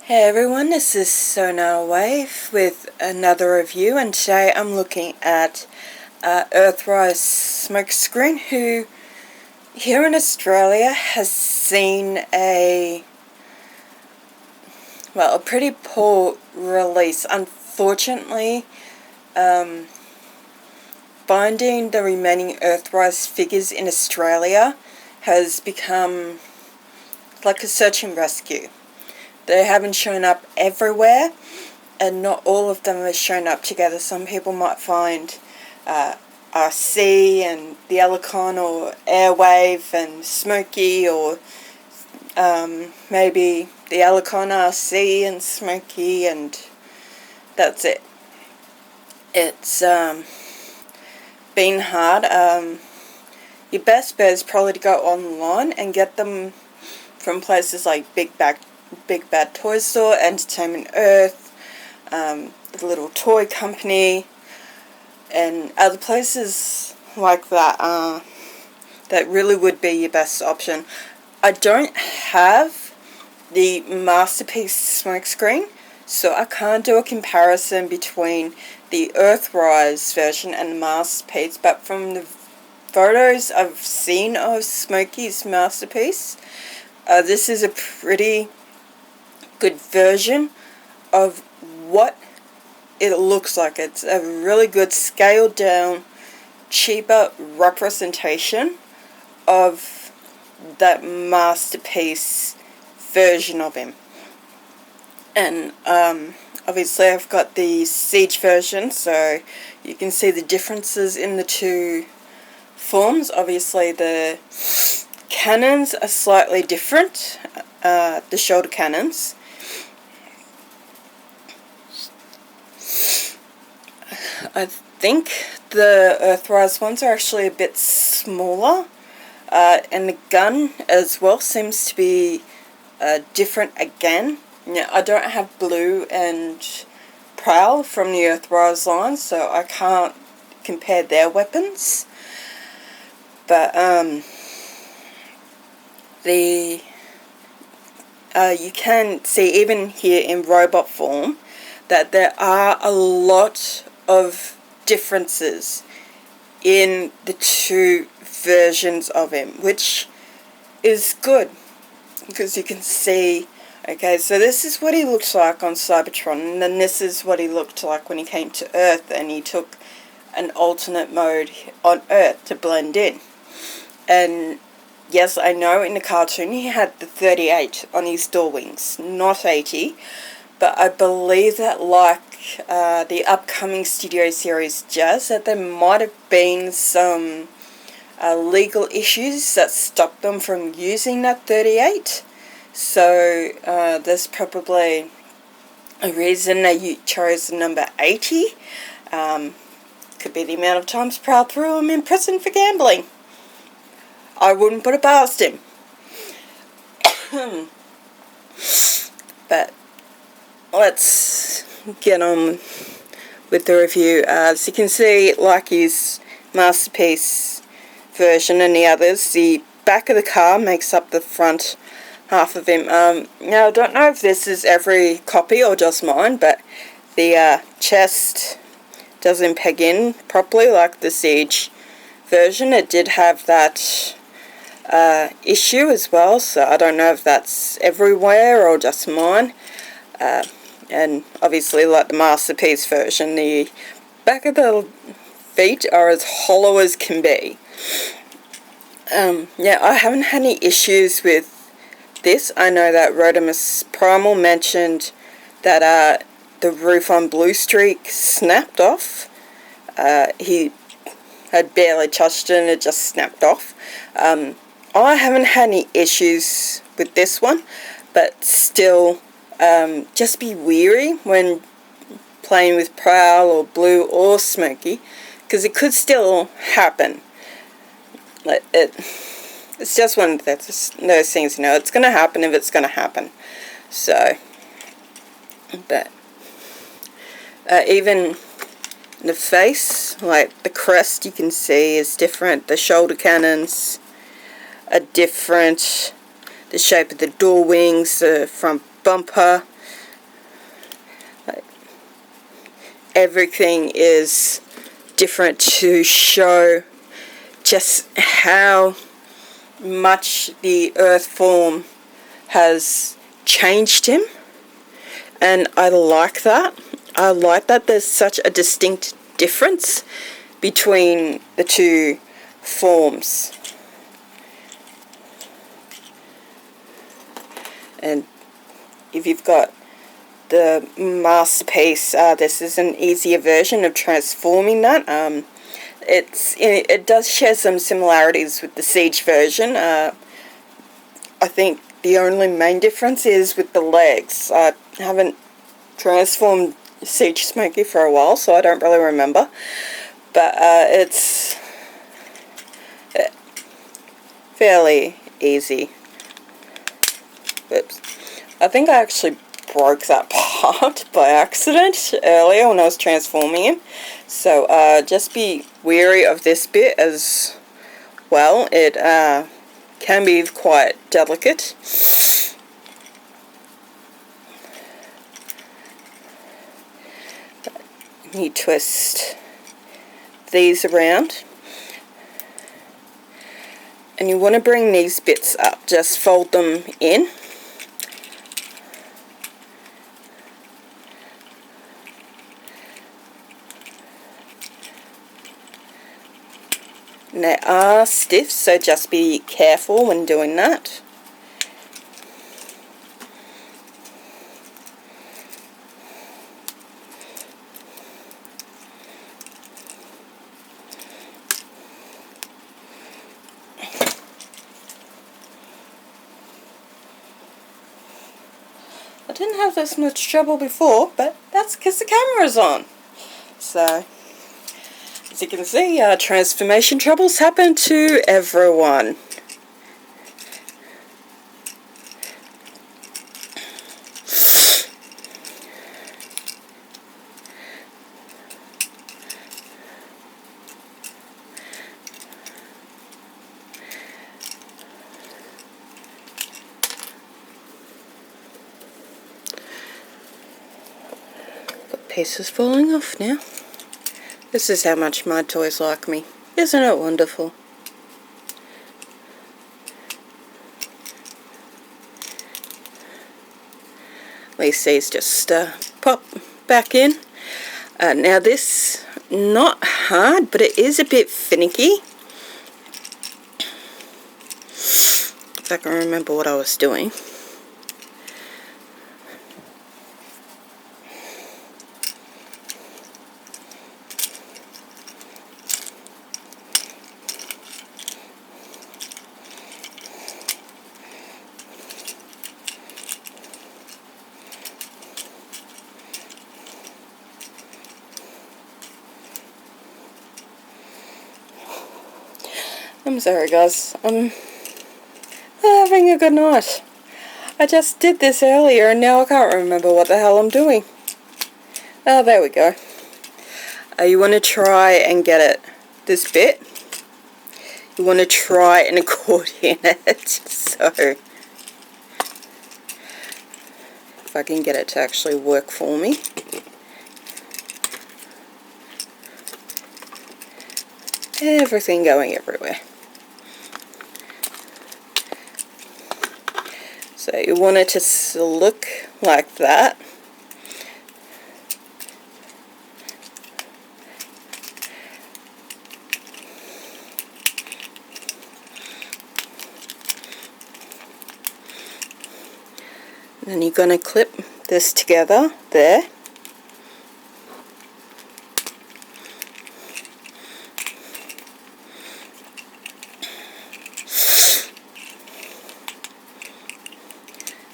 Hey everyone, this is Sonar Wave with another review, and today I'm looking at Earthrise Smokescreen, who here in Australia has seen a pretty poor release. Unfortunately, finding the remaining Earthrise figures in Australia has become like a search and rescue. They haven't shown up everywhere, and not all of them have shown up together. Some people might find RC and the Elecon, or Airwave and Smokey, or maybe the Elecon, RC and Smokey, and that's it. It's been hard. Your best bet is probably to go online and get them from places like Big Bad Toy Store, Entertainment Earth, the Little Toy Company, and other places like that. That really would be your best option. I don't have the Masterpiece Smokescreen, so I can't do a comparison between the Earthrise version and the Masterpiece, but from the photos I've seen of Smokey's Masterpiece, this is a pretty good version of what it looks like. It's a really good scaled down, cheaper representation of that Masterpiece version of him. And obviously I've got the Siege version, so you can see the differences in the two forms. Obviously the cannons are slightly different, the shoulder cannons. I think the Earthrise ones are actually a bit smaller, and the gun as well seems to be different again. Now, I don't have Blue and Prowl from the Earthrise line, so I can't compare their weapons. But you can see even here in robot form that there are a lot of differences in the two versions of him, which is good because you can see, okay, so this is what he looked like on Cybertron, and then this is what he looked like when he came to Earth and he took an alternate mode on Earth to blend in. And yes, I know in the cartoon he had the 38 on his door wings, not 80, but I believe that like the upcoming studio series Jazz, that there might have been some legal issues that stopped them from using that 38. So there's probably a reason they chose the number 80. Could be the amount of times Prowl threw him in prison for gambling. I wouldn't put it past him. But let's get on with the review. As you can see, like his Masterpiece version and the others, the back of the car makes up the front half of him. Now, I don't know if this is every copy or just mine, but the chest doesn't peg in properly like the Siege version. It did have that issue as well, so I don't know if that's everywhere or just mine. And obviously, like the Masterpiece version, the back of the feet are as hollow as can be. Yeah, I haven't had any issues with this. I know that Rodimus Primal mentioned that the roof on Blue Streak snapped off. He had barely touched it and it just snapped off. I haven't had any issues with this one, but still, just be weary when playing with Prowl or Blue or Smokey, because it could still happen. It's just one of those things, it's going to happen if it's going to happen. So, but even the face, like the crest, you can see is different. The shoulder cannons are different. The shape of the door wings, the front bumper, everything is different to show just how much the earth form has changed him. And I like that. I like that there's such a distinct difference between the two forms. And if you've got the masterpiece, this is an easier version of transforming that. It does share some similarities with the Siege version. I think the only main difference is with the legs. I haven't transformed Siege Smokey for a while, so I don't really remember. But it's fairly easy. Oops. I think I actually broke that part by accident earlier when I was transforming him. So just be wary of this bit as well. It can be quite delicate. You twist these around. And you want to bring these bits up. Just fold them in. And they are stiff, so just be careful when doing that. I didn't have this much trouble before, but that's because the camera's on. So, as you can see, transformation troubles happen to everyone. Got pieces falling off now. This is how much my toys like me. Isn't it wonderful? At least these just pop back in. Now this, not hard, but it is a bit finicky. If I can remember what I was doing. I'm sorry guys, I'm having a good night. I just did this earlier and now I can't remember what the hell I'm doing. Oh, there we go. You want to try and get it, this bit, you want to try and accordion it, so if I can get it to actually work for me. Everything going everywhere. So you want it to look like that. And then you're going to clip this together there.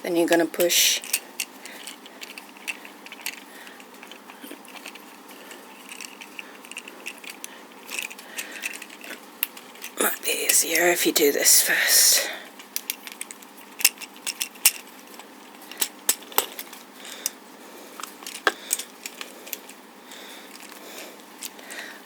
Then you're going to push might be easier if you do this first.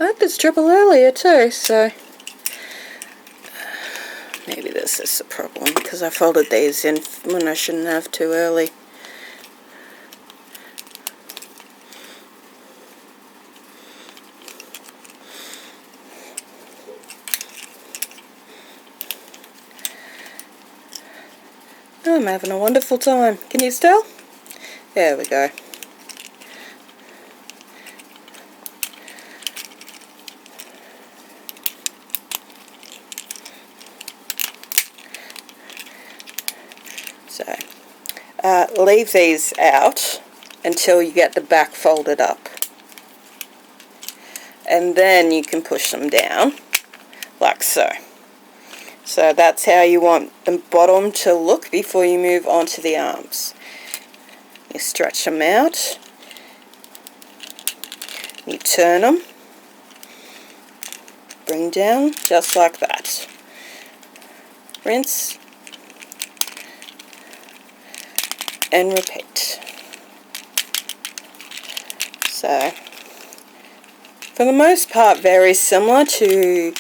I had this trouble earlier too, so maybe this is the problem, because I folded these in when I shouldn't have too early. I'm having a wonderful time. Can you still? There we go. So, leave these out until you get the back folded up. And then you can push them down, like so. So that's how you want the bottom to look before you move on to the arms. You stretch them out, you turn them, bring down, just like that. Rinse, and repeat. So, for the most part, very similar to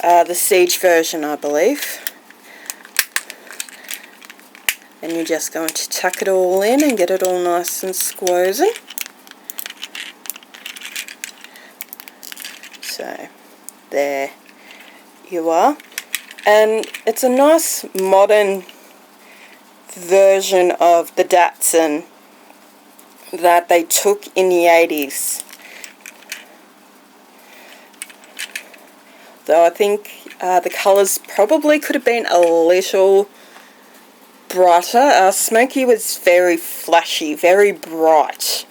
the Siege version, I believe. And you're just going to tuck it all in and get it all nice and squozen. So, there you are. And it's a nice modern version of the Datsun that they took in the 80s. Though I think the colours probably could have been a little brighter. Smokey was very flashy, very bright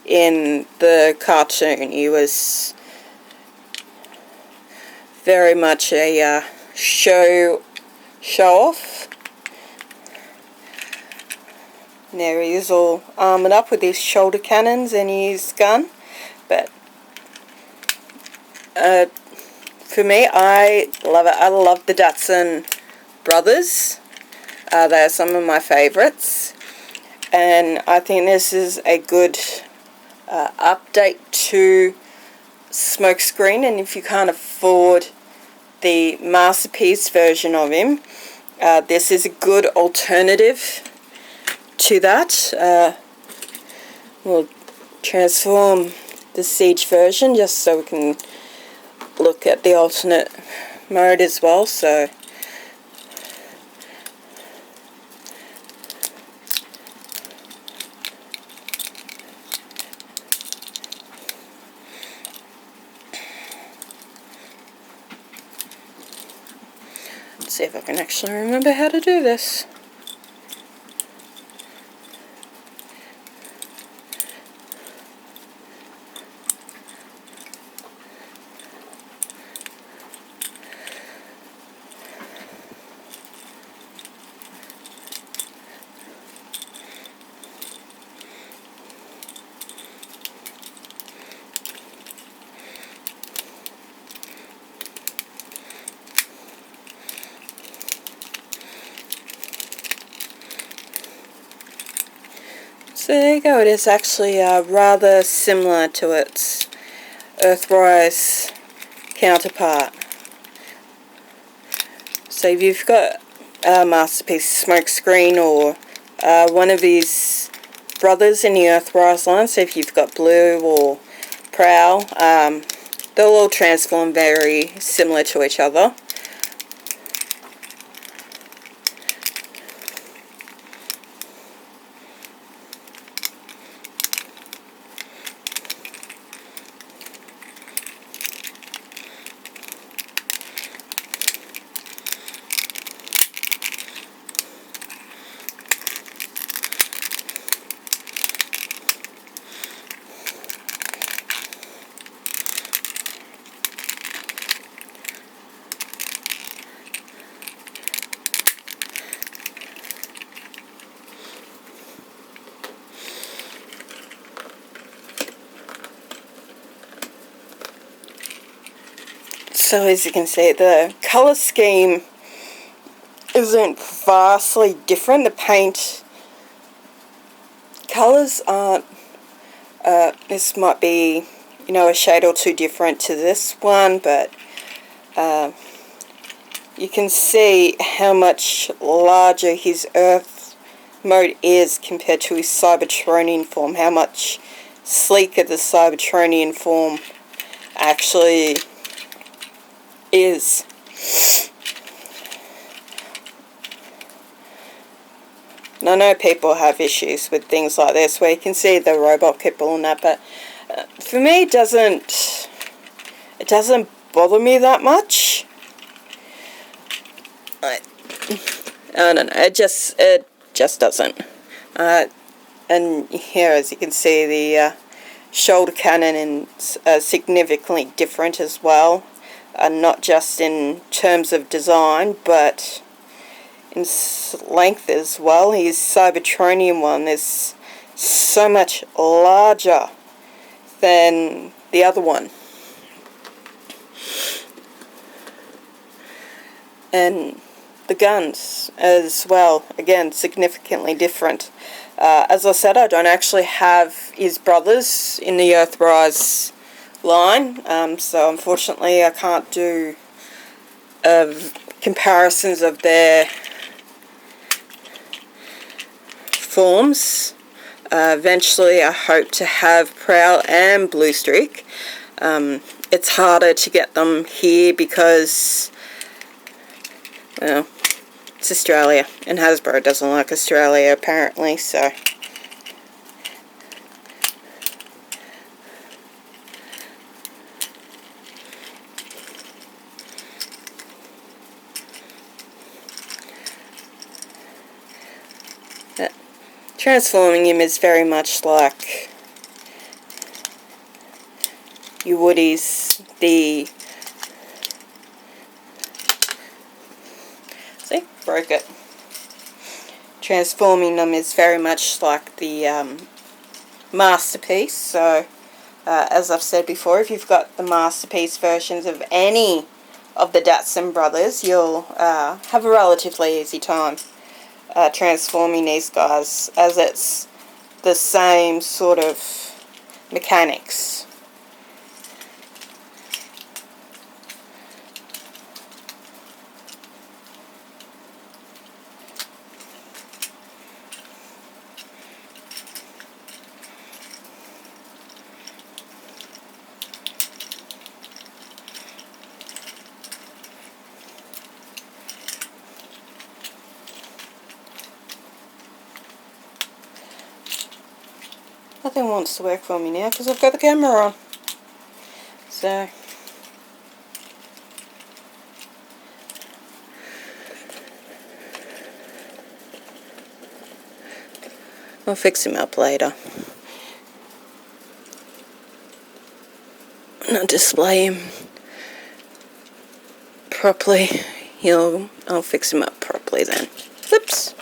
in the cartoon. He was very much a show off. There he is, all armoured up with his shoulder cannons and his gun. But for me, I love it. I love the Datsun brothers. They are some of my favourites. And I think this is a good update to Smokescreen. And if you can't afford the Masterpiece version of him, this is a good alternative to that. We'll transform the Siege version just so we can look at the alternate mode as well. So let's see if I can actually remember how to do this. So there you go, it is actually rather similar to its Earthrise counterpart. So if you've got a Masterpiece Smokescreen or one of his brothers in the Earthrise line, so if you've got Blue or Prowl, they'll all transform very similar to each other. So as you can see, the colour scheme isn't vastly different. The paint colours aren't, this might be, you know, a shade or two different to this one, but you can see how much larger his Earth mode is compared to his Cybertronian form, how much sleeker the Cybertronian form actually is. And I know people have issues with things like this where you can see the robot kipple and that, but for me it doesn't bother me that much. I don't know, it just doesn't. And here, as you can see, the shoulder cannon is significantly different as well, not just in terms of design, but in length as well. His Cybertronium one is so much larger than the other one. And the guns as well, again, significantly different. As I said, I don't actually have his brothers in the Earthrise line, so unfortunately I can't do comparisons of their forms. Eventually I hope to have Prowl and Bluestreak. It's harder to get them here because, well, it's Australia, and Hasbro doesn't like Australia apparently, so. Transforming him is very much like your Woodies, see, broke it. Transforming them is very much like the Masterpiece, so as I've said before, if you've got the Masterpiece versions of any of the Datsun brothers, you'll have a relatively easy time transforming these guys, as it's the same sort of mechanics. Nothing wants to work for me now because I've got the camera on. So, I'll fix him up later. And I'll display him properly. I'll fix him up properly then. Whoops.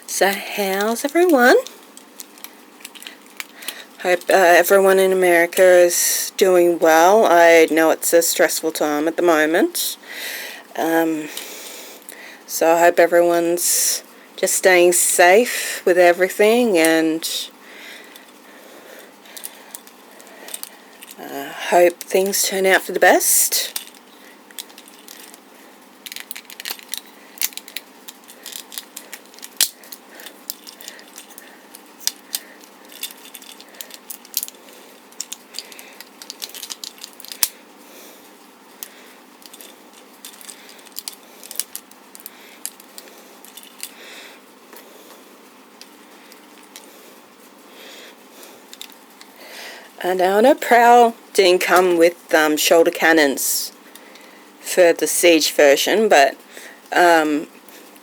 So how's everyone? Hope everyone in America is doing well. I know it's a stressful time at the moment. So I hope everyone's just staying safe with everything, and hope things turn out for the best. And I know Prowl didn't come with shoulder cannons for the Siege version, but the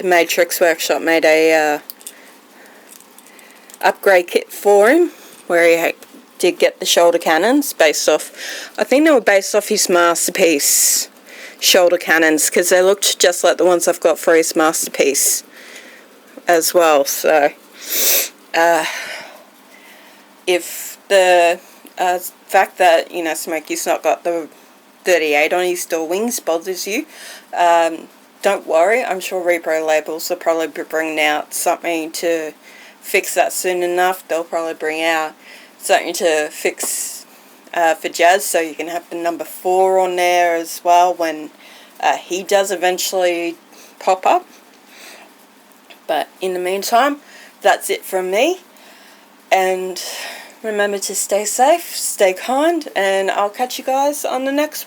Matrix Workshop made a upgrade kit for him, where he did get the shoulder cannons based off, I think they were based off his Masterpiece shoulder cannons, because they looked just like the ones I've got for his Masterpiece as well. So if the fact that, you know, Smokey's not got the 38 on his door wings bothers you, don't worry. I'm sure Repro Labels will probably be bringing out something to fix that soon enough. They'll probably bring out something to fix for Jazz, so you can have the number 4 on there as well when he does eventually pop up. But in the meantime, that's it from me, and remember to stay safe, stay kind, and I'll catch you guys on the next one.